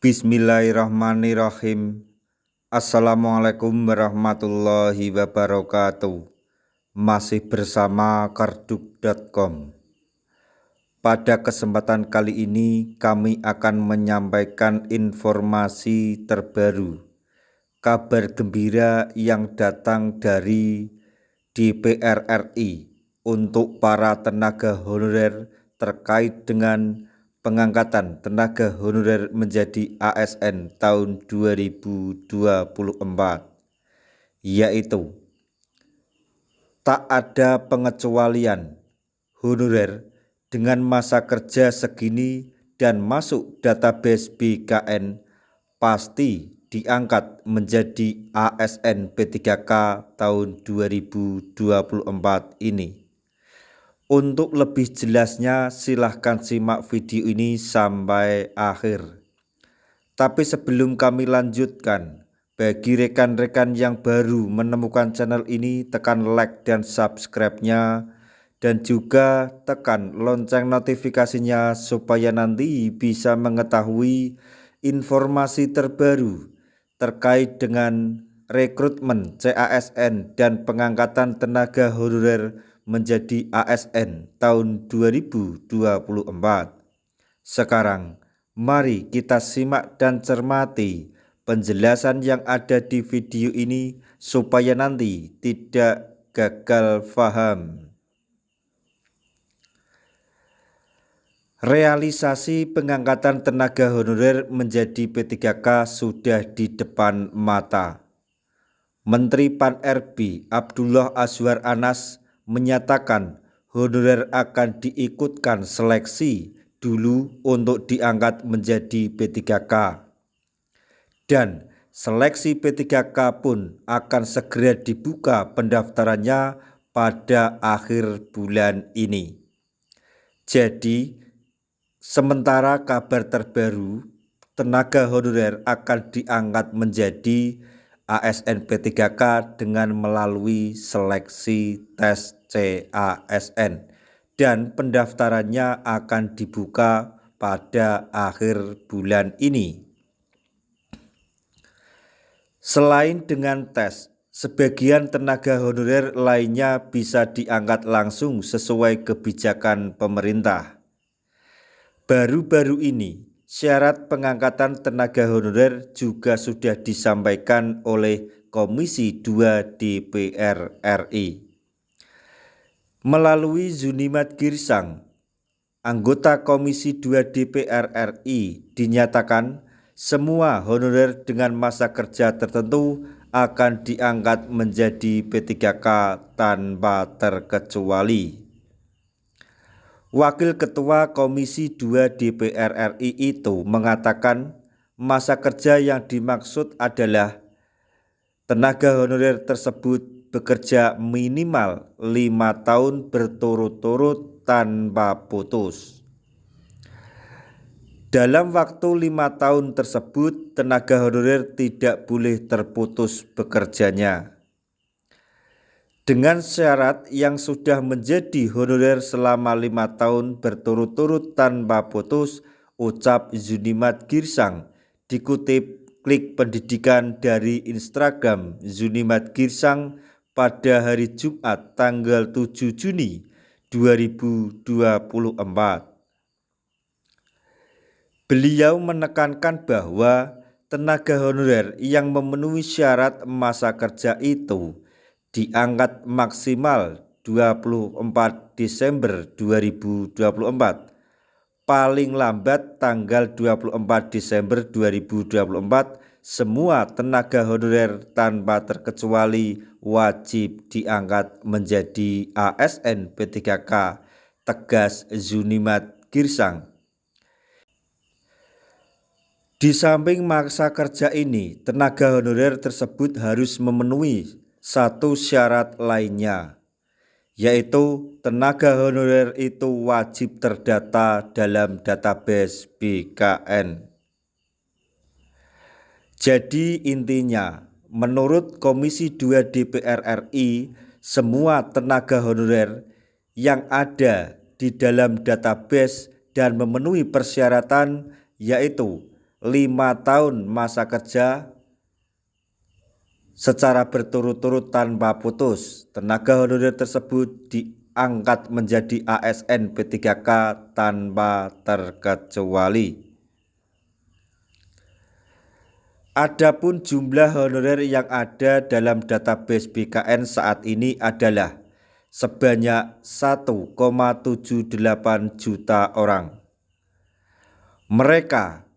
Bismillahirrahmanirrahim. Assalamualaikum warahmatullahi wabarakatuh. Masih bersama karduk.com. Pada kesempatan kali ini kami akan menyampaikan informasi terbaru, kabar gembira yang datang dari DPR RI untuk para tenaga honorer terkait dengan pengangkatan tenaga honorer menjadi ASN tahun 2024, yaitu tak ada pengecualian honorer dengan masa kerja segini dan masuk database BKN pasti diangkat menjadi ASN P3K tahun 2024 ini. Untuk lebih jelasnya silahkan simak video ini sampai akhir. Tapi sebelum kami lanjutkan, bagi rekan-rekan yang baru menemukan channel ini, tekan like dan subscribe-nya, dan juga tekan lonceng notifikasinya supaya nanti bisa mengetahui informasi terbaru terkait dengan rekrutmen CASN dan pengangkatan tenaga honorer menjadi ASN tahun 2024. Sekarang mari kita simak dan cermati penjelasan yang ada di video ini supaya nanti tidak gagal paham. Realisasi pengangkatan tenaga honorer menjadi P3K sudah di depan mata. Menteri Pan-RB Abdullah Azwar Anas menyatakan honorer akan diikutkan seleksi dulu untuk diangkat menjadi P3K. Dan seleksi P3K pun akan segera dibuka pendaftarannya pada akhir bulan ini. Jadi, sementara kabar terbaru, tenaga honorer akan diangkat menjadi ASN P3K dengan melalui seleksi tes CASN dan pendaftarannya akan dibuka pada akhir bulan ini. Selain dengan tes, sebagian tenaga honorer lainnya bisa diangkat langsung sesuai kebijakan pemerintah. Baru-baru ini, syarat pengangkatan tenaga honorer juga sudah disampaikan oleh Komisi 2 DPR RI. Melalui Zunimat Girsang, anggota Komisi 2 DPR RI dinyatakan semua honorer dengan masa kerja tertentu akan diangkat menjadi P3K tanpa terkecuali. Wakil Ketua Komisi 2 DPR RI itu mengatakan masa kerja yang dimaksud adalah tenaga honorer tersebut bekerja minimal 5 tahun berturut-turut tanpa putus. Dalam waktu 5 tahun tersebut, tenaga honorer tidak boleh terputus bekerjanya. Dengan syarat yang sudah menjadi honorer selama 5 tahun berturut-turut tanpa putus, ucap Zunimat Girsang, dikutip Klik Pendidikan dari Instagram Zunimat Girsang pada hari Jumat tanggal 7 Juni 2024. Beliau menekankan bahwa tenaga honorer yang memenuhi syarat masa kerja itu diangkat maksimal 24 Desember 2024, paling lambat tanggal 24 Desember 2024, semua tenaga honorer tanpa terkecuali wajib diangkat menjadi ASN P3K, tegas Zunimat Girsang. Di samping masa kerja ini, tenaga honorer tersebut harus memenuhi satu syarat lainnya, yaitu tenaga honorer itu wajib terdata dalam database BKN. Jadi intinya, menurut Komisi 2 DPR RI, semua tenaga honorer yang ada di dalam database dan memenuhi persyaratan yaitu 5 tahun masa kerja secara berturut-turut tanpa putus. Tenaga honorer tersebut diangkat menjadi ASN P3K tanpa terkecuali. Adapun jumlah honorer yang ada dalam database BKN saat ini adalah sebanyak 1,78 juta orang. Mereka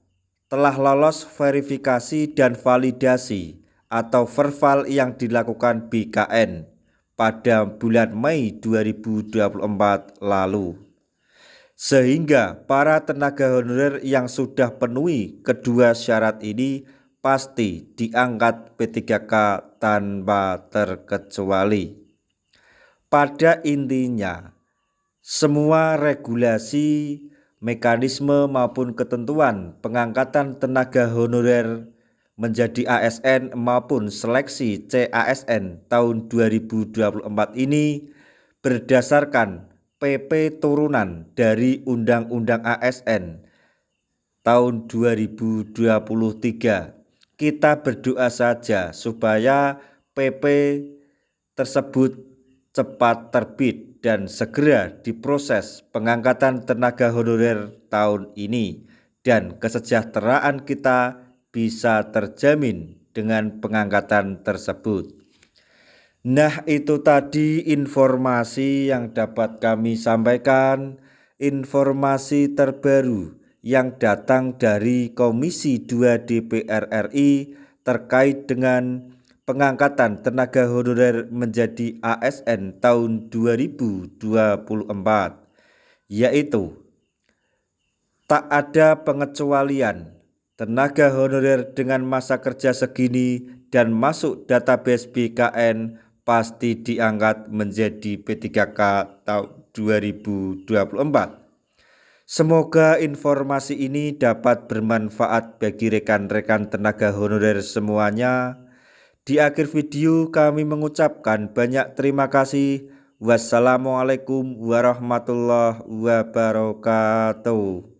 telah lolos verifikasi dan validasi atau verval yang dilakukan BKN pada bulan Mei 2024 lalu. Sehingga para tenaga honorer yang sudah penuhi kedua syarat ini pasti diangkat P3K tanpa terkecuali. Pada intinya, semua regulasi, mekanisme maupun ketentuan pengangkatan tenaga honorer menjadi ASN maupun seleksi CASN tahun 2024 ini berdasarkan PP turunan dari Undang-Undang ASN tahun 2023. Kita berdoa saja supaya PP tersebut cepat terbit dan segera diproses pengangkatan tenaga honorer tahun ini dan kesejahteraan kita bisa terjamin dengan pengangkatan tersebut. Nah, itu tadi informasi yang dapat kami sampaikan, informasi terbaru yang datang dari Komisi 2 DPR RI terkait dengan pengangkatan tenaga honorer menjadi ASN tahun 2024, yaitu tak ada pengecualian. Tenaga honorer dengan masa kerja segini dan masuk database BKN pasti diangkat menjadi P3K tahun 2024. Semoga informasi ini dapat bermanfaat bagi rekan-rekan tenaga honorer semuanya. Di akhir video kami mengucapkan banyak terima kasih. Wassalamualaikum warahmatullahi wabarakatuh.